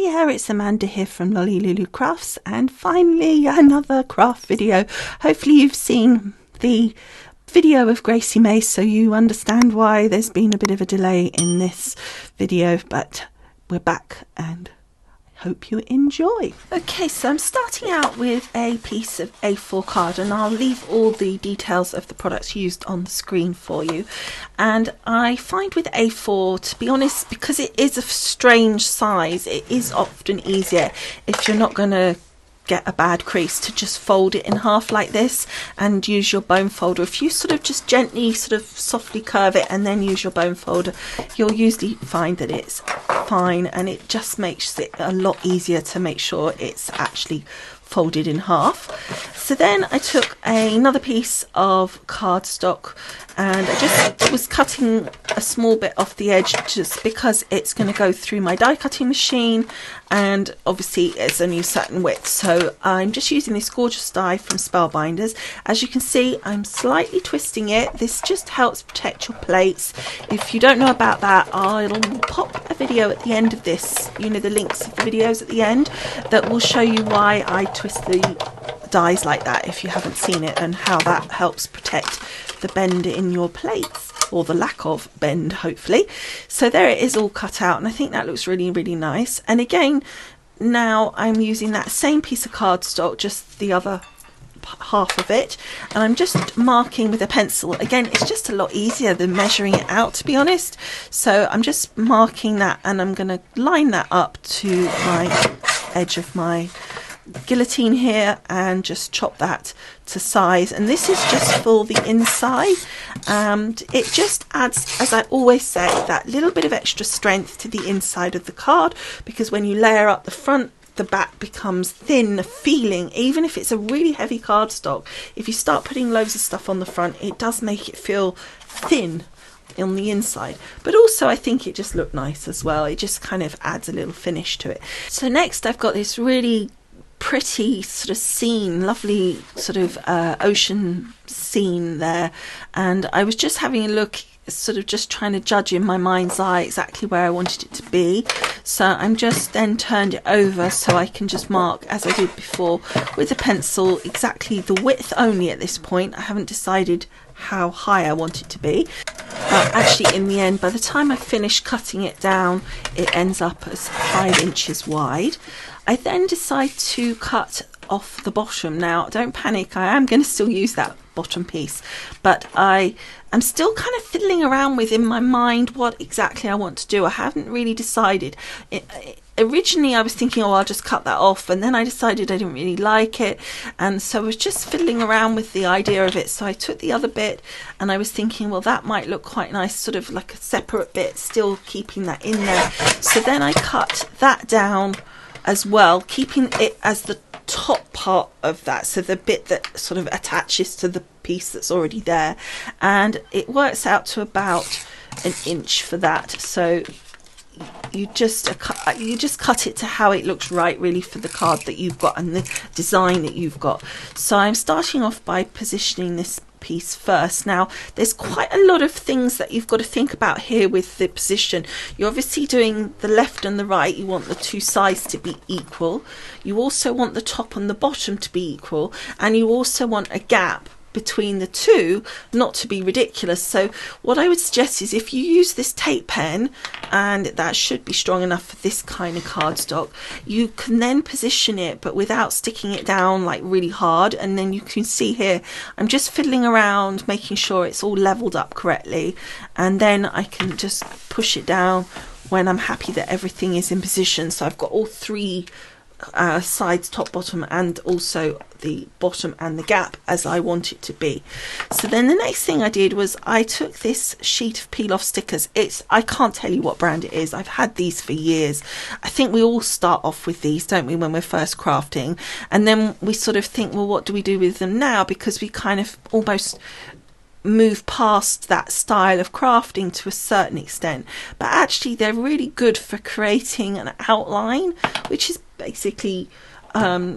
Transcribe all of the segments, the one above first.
Hiya, it's Amanda here from Lolli Lulu Crafts, and finally another craft video. Hopefully you've seen the video of Gracie May, so you understand why there's been a bit of a delay in this video, but we're back and hope you enjoy. Okay, so I'm starting out with a piece of A4 card, and I'll leave all the details of the products used on the screen for you. And I find with A4, to be honest, because it is a strange size, it is often easier if you're not going to get a bad crease to just fold it in half like this and use your bone folder. If you sort of just gently softly curve it and then use your bone folder, you'll usually find that it's fine, and it just makes it a lot easier to make sure it's actually folded in half. So then I took another piece of cardstock and I just was cutting a small bit off the edge just because it's going to go through my die cutting machine, and obviously it's only a certain width, so I'm just using this gorgeous die from Spellbinders. As you can see, I'm slightly twisting it. This just helps protect your plates. If you don't know about that, I'll pop a video at the end of this, you know, the links of the videos at the end that will show you why I twist the dies like that if you haven't seen it, and how that helps protect the bend in your plates, or the lack of bend, hopefully. So there it is, all cut out, and I think that looks really, really nice. And again, now I'm using that same piece of cardstock, just the other half of it, and I'm just marking with a pencil. Again, it's just a lot easier than measuring it out, to be honest. So I'm just marking that, and I'm going to line that up to my edge of my guillotine here and just chop that to size. And this is just for the inside, and it just adds, as I always say, that little bit of extra strength to the inside of the card, because when you layer up the front, the back becomes thin feeling. Even if it's a really heavy cardstock, if you start putting loads of stuff on the front, it does make it feel thin on the inside. But also I think it just looked nice as well. It just kind of adds a little finish to it. So next I've got this really pretty sort of scene, lovely sort of ocean scene there, and I was just having a look, sort of just trying to judge in my mind's eye exactly where I wanted it to be. So I'm just then turned it over so I can just mark, as I did before, with a pencil, exactly the width only at this point. I haven't decided how high I want it to be, but actually in the end, by the time I finish cutting it down, it ends up as 5 inches wide. I then decide to cut off the bottom. Now, don't panic, I am going to still use that bottom piece, but I'm still kind of fiddling around with in my mind what exactly I want to do. I haven't really decided. Originally I was thinking, oh, I'll just cut that off, and then I decided I didn't really like it, and so I was just fiddling around with the idea of it. So I took the other bit and I was thinking, well, that might look quite nice, sort of like a separate bit, still keeping that in there. So then I cut that down as well, keeping it as the top part of that, so the bit that sort of attaches to the piece that's already there, and it works out to about 1 inch for that. So you just cut it to how it looks right, really, for the card that you've got and the design that you've got. So I'm starting off by positioning this piece first. Now, there's quite a lot of things that you've got to think about here with the position. You're obviously doing the left and the right. You want the two sides to be equal. You also want the top and the bottom to be equal, and you also want a gap between the two not to be ridiculous. So what I would suggest is, if you use this tape pen, and that should be strong enough for this kind of cardstock, you can then position it but without sticking it down like really hard. And then you can see here I'm just fiddling around making sure it's all leveled up correctly, and then I can just push it down when I'm happy that everything is in position. So I've got all three sides, top, bottom, and also the bottom and the gap as I want it to be. So then the next thing I did was I took this sheet of peel off stickers. I can't tell you what brand it is. I've had these for years. I think we all start off with these, don't we, when we're first crafting, and then we sort of think, well, what do we do with them now, because we kind of almost move past that style of crafting to a certain extent. But actually they're really good for creating an outline, which is basically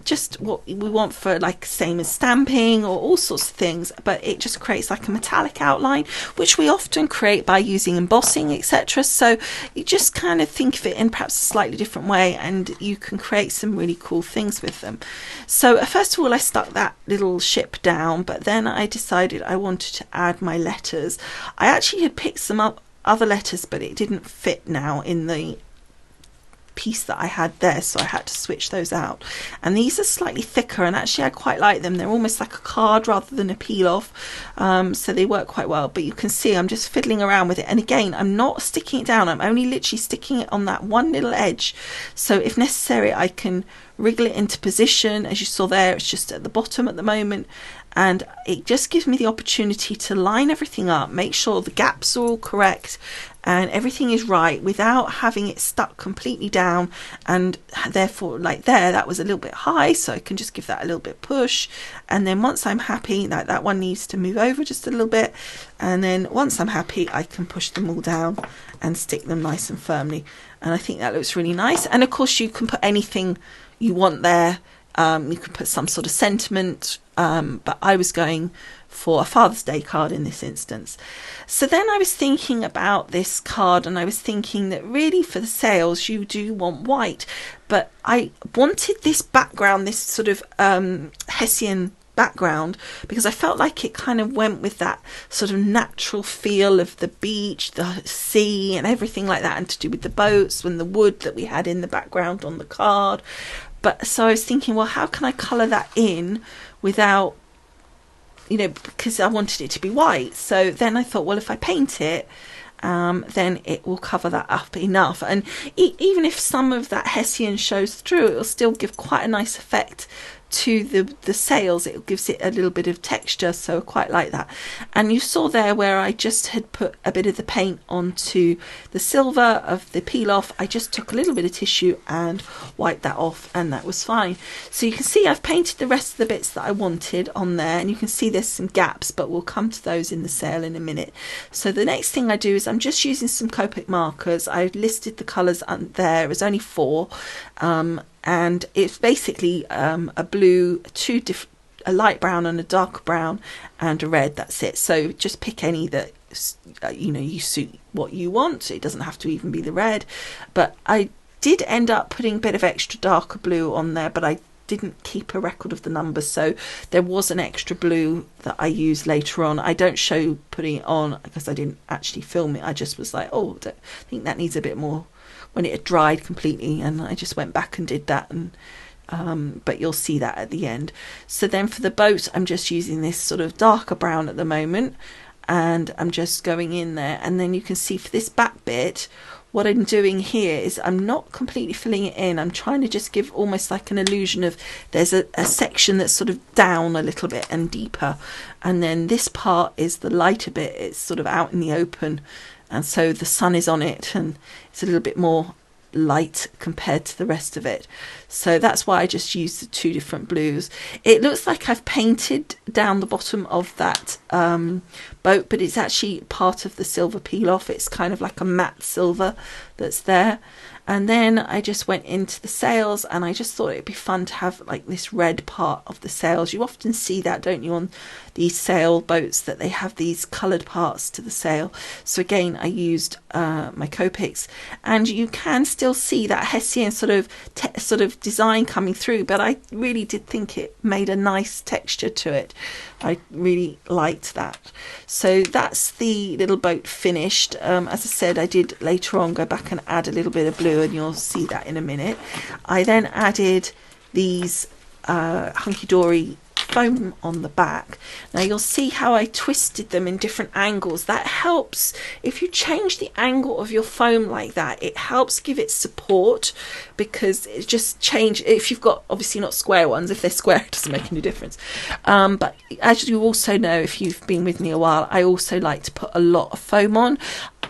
just what we want for, like, same as stamping or all sorts of things, but it just creates like a metallic outline, which we often create by using embossing, etc. So you just kind of think of it in perhaps a slightly different way, and you can create some really cool things with them. So first of all, I stuck that little ship down, but then I decided I wanted to add my letters. I actually had picked some up other letters, but it didn't fit now in the piece that I had there, so I had to switch those out. And these are slightly thicker, and actually I quite like them. They're almost like a card rather than a peel off, so they work quite well. But you can see I'm just fiddling around with it, and again, I'm not sticking it down, I'm only literally sticking it on that one little edge, so if necessary I can wriggle it into position. As you saw there, it's just at the bottom at the moment, and it just gives me the opportunity to line everything up, make sure the gaps are all correct and everything is right without having it stuck completely down. And therefore, like there, that was a little bit high, so I can just give that a little bit push, and then once I'm happy, like that one needs to move over just a little bit, and then once I'm happy I can push them all down and stick them nice and firmly, and I think that looks really nice. And of course you can put anything you want there. You could put some sort of sentiment, but I was going for a Father's Day card in this instance. So then I was thinking about this card, and I was thinking that really for the sales you do want white, but I wanted this background, this sort of Hessian background, because I felt like it kind of went with that sort of natural feel of the beach, the sea and everything like that, and to do with the boats and the wood that we had in the background on the card. But so I was thinking, well, how can I colour that in without, you know, because I wanted it to be white. So then I thought, well, if I paint it, then it will cover that up enough. And even if some of that Hessian shows through, it will still give quite a nice effect to the sails. It gives it a little bit of texture, so I quite like that. And you saw there where I just had put a bit of the paint onto the silver of the peel off. I just took a little bit of tissue and wiped that off, and that was fine. So you can see I've painted the rest of the bits that I wanted on there, and you can see there's some gaps, but we'll come to those in the sail in a minute. So the next thing I do is I'm just using some Copic markers. I listed the colours there. It was only 4, and it's basically a blue, a light brown and a dark brown and a red. That's it. So just pick any that you suit what you want. It doesn't have to even be the red, but I did end up putting a bit of extra darker blue on there, but I didn't keep a record of the numbers, so there was an extra blue that I used later on. I don't show putting it on because I didn't actually film it. I just was like, oh, I think that needs a bit more when it had dried completely, and I just went back and did that, and but you'll see that at the end. So then for the boat, I'm just using this sort of darker brown at the moment, and I'm just going in there, and then you can see for this back bit, what I'm doing here is I'm not completely filling it in. I'm trying to just give almost like an illusion of there's a section that's sort of down a little bit and deeper, and then this part is the lighter bit. It's sort of out in the open, and so the sun is on it, and it's a little bit more light compared to the rest of it. So that's why I just used the 2 different blues. It looks like I've painted down the bottom of that boat, but it's actually part of the silver peel off. It's kind of like a matte silver that's there. And then I just went into the sails, and I just thought it'd be fun to have like this red part of the sails. You often see that, don't you, on these sail boats, that they have these coloured parts to the sail. So again, I used my Copics, and you can still see that Hessian sort of design coming through, but I really did think it made a nice texture to it. I really liked that. So that's the little boat finished. As I said, I did later on go back and add a little bit of blue, and you'll see that in a minute. I then added these hunky-dory foam on the back. Now you'll see how I twisted them in different angles. That helps. If you change the angle of your foam like that, it helps give it support, because it just change. If you've got obviously not square ones, if they're square it doesn't make any difference, but as you also know, if you've been with me a while, I also like to put a lot of foam on.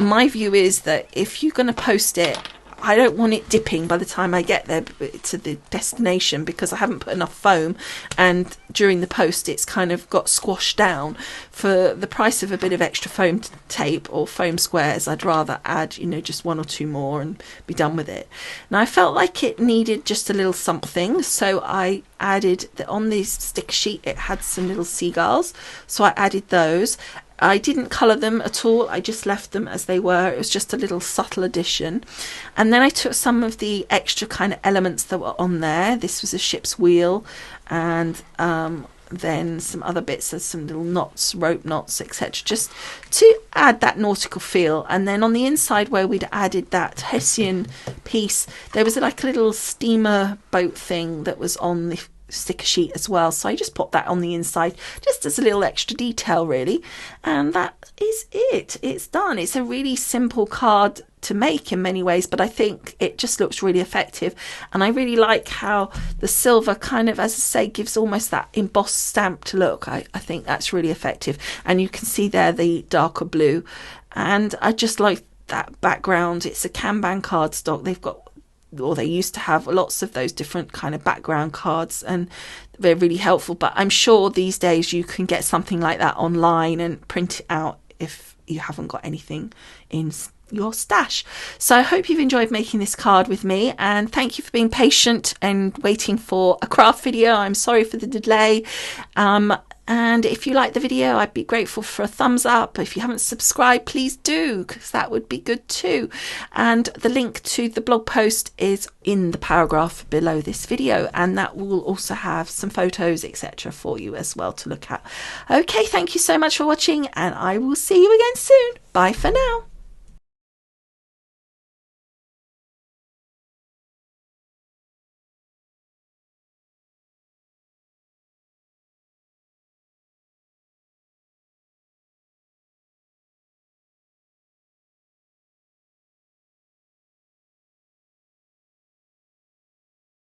My view is that if you're going to post it, I don't want it dipping by the time I get there to the destination, because I haven't put enough foam, and during the post it's kind of got squashed down. For the price of a bit of extra foam tape or foam squares, I'd rather add, you know, just 1 or 2 more and be done with it. Now I felt like it needed just a little something, so I added on the sticker sheet, it had some little seagulls, so I added those. I didn't colour them at all, I just left them as they were. It was just a little subtle addition. And then I took some of the extra kind of elements that were on there. This was a ship's wheel, and then some other bits, of some little knots, rope knots, etc., just to add that nautical feel. And then on the inside where we'd added that Hessian piece, there was like a little steamer boat thing that was on the sticker sheet as well, so I just popped that on the inside just as a little extra detail, really. And that is it. It's done. It's a really simple card to make in many ways, but I think it just looks really effective, and I really like how the silver kind of, as I say, gives almost that embossed stamped look. I think that's really effective, and you can see there the darker blue, and I just like that background. It's a Kanban cardstock. They've got, or they used to have, lots of those different kind of background cards, and they're really helpful. But I'm sure these days you can get something like that online and print it out if you haven't got anything in your stash. So I hope you've enjoyed making this card with me, and thank you for being patient and waiting for a craft video. I'm sorry for the delay. And if you like the video, I'd be grateful for a thumbs up. If you haven't subscribed, please do, because that would be good too. And the link to the blog post is in the paragraph below this video, and that will also have some photos, etc., for you as well to look at. Okay, thank you so much for watching, and I will see you again soon. Bye for now.